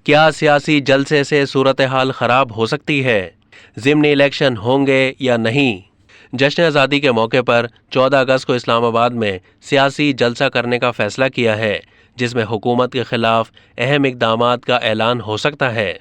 کیا سیاسی جلسے سے صورتحال خراب ہو سکتی ہے؟ ضمنی الیکشن ہوں گے یا نہیں؟ جشن آزادی کے موقع پر 14 اگست کو اسلام آباد میں سیاسی جلسہ کرنے کا فیصلہ کیا ہے، جس میں حکومت کے خلاف اہم اقدامات کا اعلان ہو سکتا ہے۔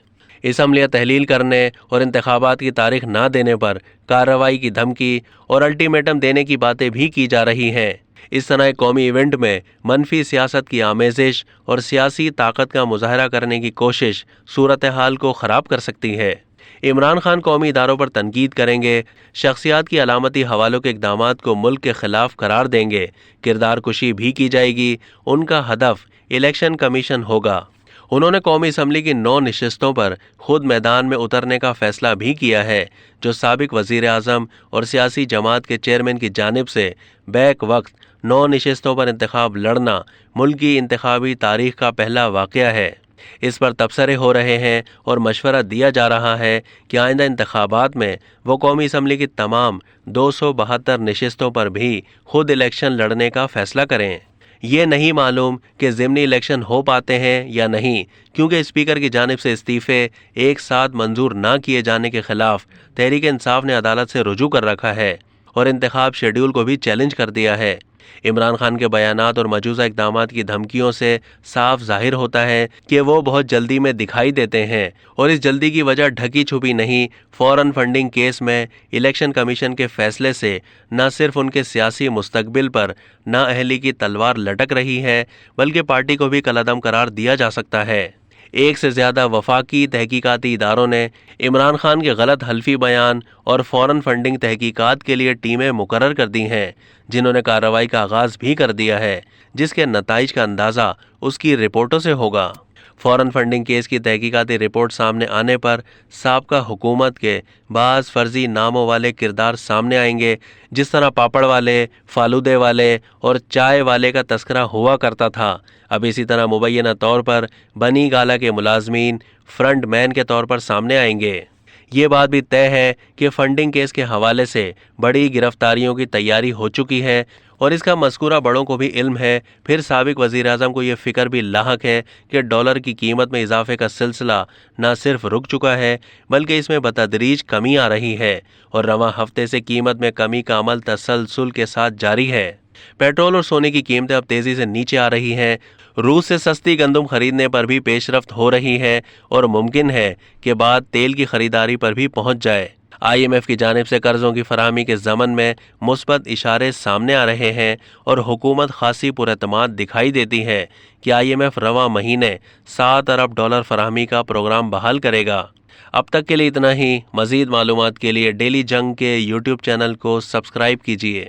اسمبلیاں تحلیل کرنے اور انتخابات کی تاریخ نہ دینے پر کارروائی کی دھمکی اور الٹیمیٹم دینے کی باتیں بھی کی جا رہی ہیں۔ اس طرح ایک قومی ایونٹ میں منفی سیاست کی آمیزش اور سیاسی طاقت کا مظاہرہ کرنے کی کوشش صورتحال کو خراب کر سکتی ہے۔ عمران خان قومی اداروں پر تنقید کریں گے، شخصیات کی علامتی حوالوں کے اقدامات کو ملک کے خلاف قرار دیں گے، کردار کشی بھی کی جائے گی۔ ان کا ہدف الیکشن کمیشن ہوگا۔ انہوں نے قومی اسمبلی کی 9 نشستوں پر خود میدان میں اترنے کا فیصلہ بھی کیا ہے، جو سابق وزیر اعظم اور سیاسی جماعت کے چیئرمین کی جانب سے بیک وقت 9 نشستوں پر انتخاب لڑنا ملکی انتخابی تاریخ کا پہلا واقعہ ہے۔ اس پر تبصرے ہو رہے ہیں اور مشورہ دیا جا رہا ہے کہ آئندہ انتخابات میں وہ قومی اسمبلی کی تمام 272 نشستوں پر بھی خود الیکشن لڑنے کا فیصلہ کریں۔ یہ نہیں معلوم کہ ضمنی الیکشن ہو پاتے ہیں یا نہیں، کیونکہ اسپیکر کی جانب سے استعفے ایک ساتھ منظور نہ کیے جانے کے خلاف تحریک انصاف نے عدالت سے رجوع کر رکھا ہے اور انتخاب شیڈول کو بھی چیلنج کر دیا ہے۔ عمران خان کے بیانات اور مجوزہ اقدامات کی دھمکیوں سے صاف ظاہر ہوتا ہے کہ وہ بہت جلدی میں دکھائی دیتے ہیں، اور اس جلدی کی وجہ ڈھکی چھپی نہیں، فوراً فنڈنگ کیس میں الیکشن کمیشن کے فیصلے سے نہ صرف ان کے سیاسی مستقبل پر نااہلی کی تلوار لٹک رہی ہے، بلکہ پارٹی کو بھی کالعدم قرار دیا جا سکتا ہے۔ ایک سے زیادہ وفاقی تحقیقاتی اداروں نے عمران خان کے غلط حلفی بیان اور فوراً فنڈنگ تحقیقات کے لیے ٹیمیں مقرر کر دی ہیں، جنہوں نے کارروائی کا آغاز بھی کر دیا ہے، جس کے نتائج کا اندازہ اس کی رپورٹوں سے ہوگا۔ فوراً فنڈنگ کیس کی تحقیقاتی رپورٹ سامنے آنے پر سابقہ حکومت کے بعض فرضی ناموں والے کردار سامنے آئیں گے، جس طرح پاپڑ والے، فالودے والے اور چائے والے کا تذکرہ ہوا کرتا تھا۔ اب اسی طرح مبینہ طور پر بنی گالا کے ملازمین فرنٹ مین کے طور پر سامنے آئیں گے۔ یہ بات بھی طے ہے کہ فنڈنگ کیس کے حوالے سے بڑی گرفتاریوں کی تیاری ہو چکی ہے، اور اس کا مذکورہ بڑوں کو بھی علم ہے۔ پھر سابق وزیر اعظم کو یہ فکر بھی لاحق ہے کہ ڈالر کی قیمت میں اضافے کا سلسلہ نہ صرف رک چکا ہے، بلکہ اس میں بتدریج کمی آ رہی ہے، اور رواں ہفتے سے قیمت میں کمی کا عمل تسلسل کے ساتھ جاری ہے۔ پیٹرول اور سونے کی قیمتیں اب تیزی سے نیچے آ رہی ہیں، روس سے سستی گندم خریدنے پر بھی پیش رفت ہو رہی ہے، اور ممکن ہے کہ بعد تیل کی خریداری پر بھی پہنچ جائے۔ IMF کی جانب سے قرضوں کی فراہمی کے ضمن میں مثبت اشارے سامنے آ رہے ہیں، اور حکومت خاصی پراعتماد دکھائی دیتی ہے کہ IMF رواں مہینے $7 ارب فراہمی کا پروگرام بحال کرے گا۔ اب تک کے لیے اتنا ہی۔ مزید معلومات کے لیے ڈیلی جنگ کے YouTube چینل کو سبسکرائب کیجیے۔